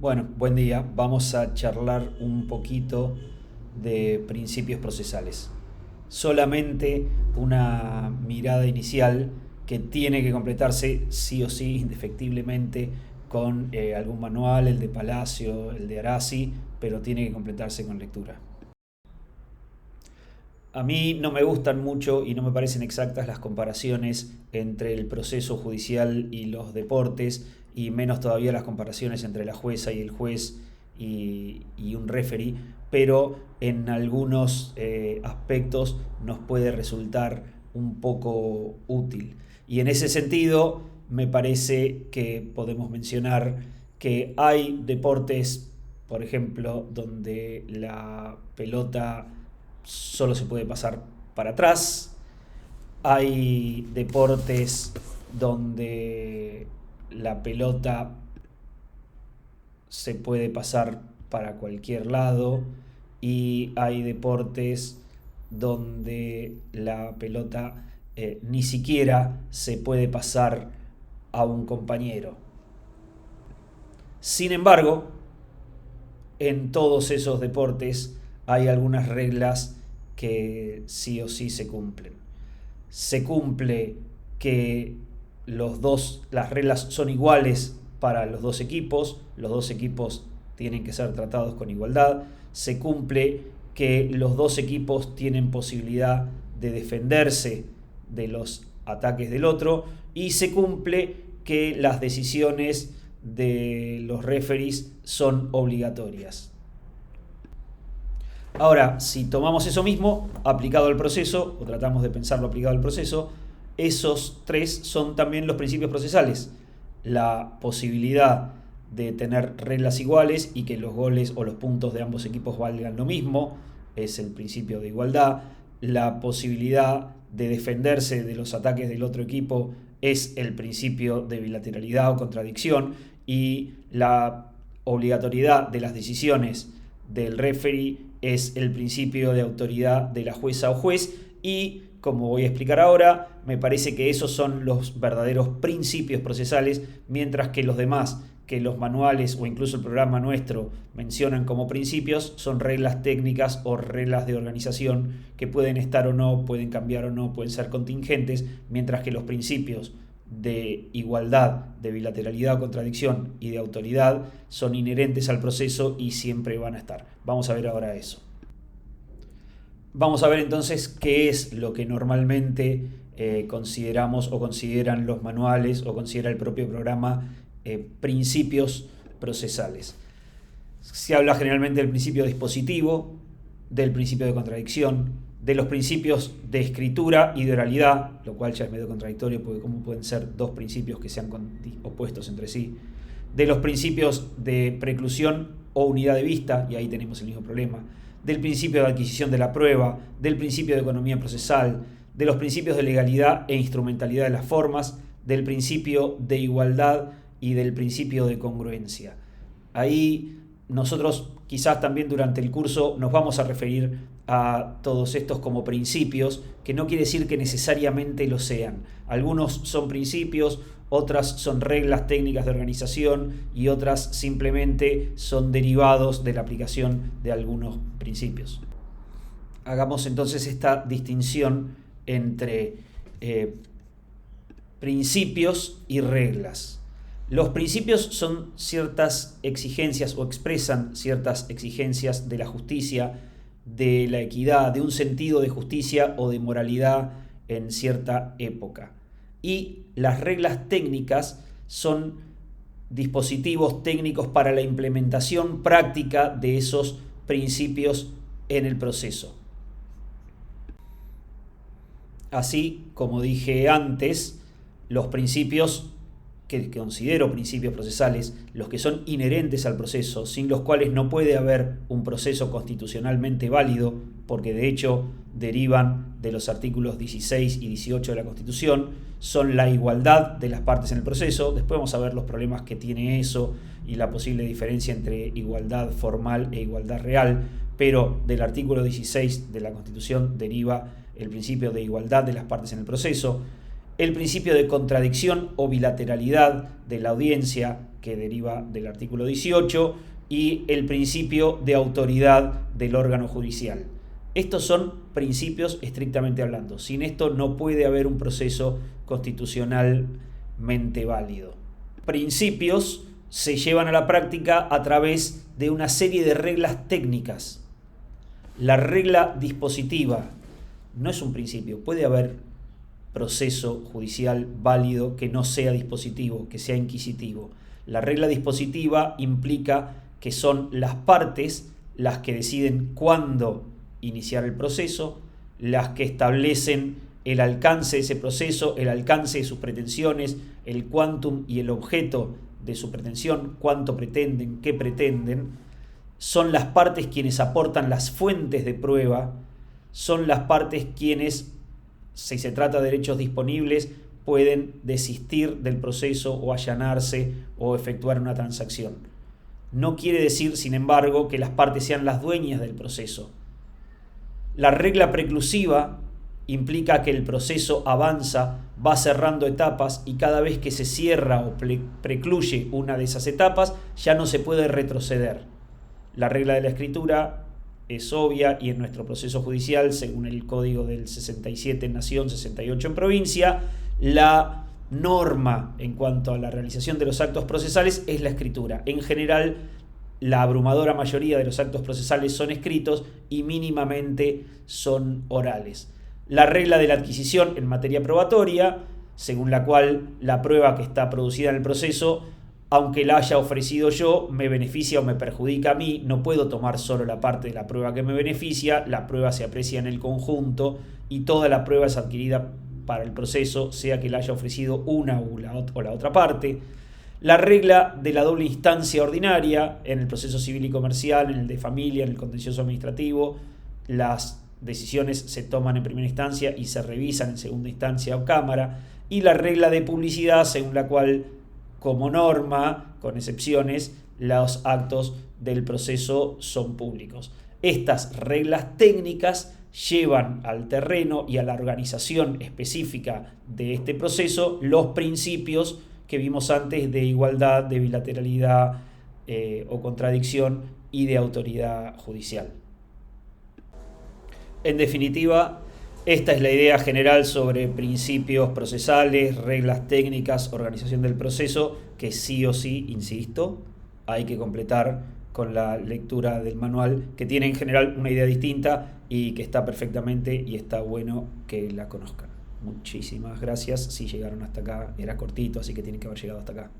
Bueno, buen día. Vamos a charlar un poquito de principios procesales. Solamente una mirada inicial que tiene que completarse sí o sí, indefectiblemente, con algún manual, el de Palacio, el de Arasi, pero tiene que completarse con lectura. A mí no me gustan mucho y no me parecen exactas las comparaciones entre el proceso judicial y los deportes, y menos todavía las comparaciones entre la jueza y el juez y un referee, pero en algunos aspectos nos puede resultar un poco útil. Y en ese sentido me parece que podemos mencionar que hay deportes, por ejemplo, donde la pelota solo se puede pasar para atrás. Hay deportes donde la pelota se puede pasar para cualquier lado y hay deportes donde la pelota ni siquiera se puede pasar a un compañero. Sin embargo, en todos esos deportes hay algunas reglas que sí o sí se cumplen. Se cumple que las reglas son iguales para los dos equipos tienen que ser tratados con igualdad, se cumple que los dos equipos tienen posibilidad de defenderse de los ataques del otro y se cumple que las decisiones de los referees son obligatorias. Ahora, si tomamos eso mismo aplicado al proceso, o tratamos de pensarlo aplicado al proceso, esos tres son también los principios procesales. La posibilidad de tener reglas iguales y que los goles o los puntos de ambos equipos valgan lo mismo, es el principio de igualdad. La posibilidad de defenderse de los ataques del otro equipo es el principio de bilateralidad o contradicción, y la obligatoriedad de las decisiones del referee es el principio de autoridad de la jueza o juez. Y como voy a explicar ahora, me parece que esos son los verdaderos principios procesales, mientras que los demás, que los manuales o incluso el programa nuestro mencionan como principios, son reglas técnicas o reglas de organización que pueden estar o no, pueden cambiar o no, pueden ser contingentes, mientras que los principios de igualdad, de bilateralidad o contradicción y de autoridad son inherentes al proceso y siempre van a estar. Vamos a ver ahora eso. Vamos a ver entonces qué es lo que normalmente consideramos o consideran los manuales o considera el propio programa principios procesales. Se habla generalmente del principio dispositivo, del principio de contradicción, de los principios de escritura y de oralidad, lo cual ya es medio contradictorio porque cómo pueden ser dos principios que sean opuestos entre sí, de los principios de preclusión o unidad de vista, y ahí tenemos el mismo problema, del principio de adquisición de la prueba, del principio de economía procesal, de los principios de legalidad e instrumentalidad de las formas, del principio de igualdad y del principio de congruencia. Ahí nosotros quizás también durante el curso nos vamos a referir a todos estos como principios, que no quiere decir que necesariamente lo sean. Algunos son principios, otras son reglas técnicas de organización y otras simplemente son derivados de la aplicación de algunos principios. Hagamos entonces esta distinción entre principios y reglas. Los principios son ciertas exigencias o expresan ciertas exigencias de la justicia, de la equidad, de un sentido de justicia o de moralidad en cierta época. Y las reglas técnicas son dispositivos técnicos para la implementación práctica de esos principios en el proceso. Así, como dije antes, los principios que considero principios procesales, los que son inherentes al proceso, sin los cuales no puede haber un proceso constitucionalmente válido, porque de hecho derivan de los artículos 16 y 18 de la Constitución, son la igualdad de las partes en el proceso. Después vamos a ver los problemas que tiene eso y la posible diferencia entre igualdad formal e igualdad real, pero del artículo 16 de la Constitución deriva el principio de igualdad de las partes en el proceso. El principio de contradicción o bilateralidad de la audiencia, que que deriva del artículo 18, y el principio de autoridad del órgano judicial. Estos son principios estrictamente hablando. Sin esto no puede haber un proceso constitucionalmente válido. Principios se llevan a la práctica a través de una serie de reglas técnicas. La regla dispositiva no es un principio. Puede haber proceso judicial válido que no sea dispositivo, que sea inquisitivo. La regla dispositiva implica que son las partes las que deciden cuándo iniciar el proceso, las que establecen el alcance de ese proceso, el alcance de sus pretensiones, el quantum y el objeto de su pretensión, cuánto pretenden, qué pretenden. Son las partes quienes aportan las fuentes de prueba, son las partes quienes, si se trata de derechos disponibles, pueden desistir del proceso o allanarse o efectuar una transacción. No quiere decir, sin embargo, que las partes sean las dueñas del proceso. La regla preclusiva implica que el proceso avanza, va cerrando etapas y cada vez que se cierra o precluye una de esas etapas, ya no se puede retroceder. La regla de la escritura es obvia y en nuestro proceso judicial, según el Código del 67 en Nación, 68 en provincia, la norma en cuanto a la realización de los actos procesales es la escritura. En general, la abrumadora mayoría de los actos procesales son escritos y mínimamente son orales. La regla de la adquisición en materia probatoria, según la cual la prueba que está producida en el proceso, aunque la haya ofrecido yo, me beneficia o me perjudica a mí, no puedo tomar solo la parte de la prueba que me beneficia, la prueba se aprecia en el conjunto y toda la prueba es adquirida para el proceso, sea que la haya ofrecido una o la otra parte. La regla de la doble instancia ordinaria en el proceso civil y comercial, en el de familia, en el contencioso administrativo, las decisiones se toman en primera instancia y se revisan en segunda instancia o cámara, y la regla de publicidad, según la cual, como norma, con excepciones, los actos del proceso son públicos. Estas reglas técnicas llevan al terreno y a la organización específica de este proceso los principios que vimos antes de igualdad, de bilateralidad o contradicción y de autoridad judicial. En definitiva, esta es la idea general sobre principios procesales, reglas técnicas, organización del proceso, que sí o sí, insisto, hay que completar con la lectura del manual, que tiene en general una idea distinta y que está perfectamente y está bueno que la conozcan. Muchísimas gracias. Si llegaron hasta acá, era cortito, así que tienen que haber llegado hasta acá.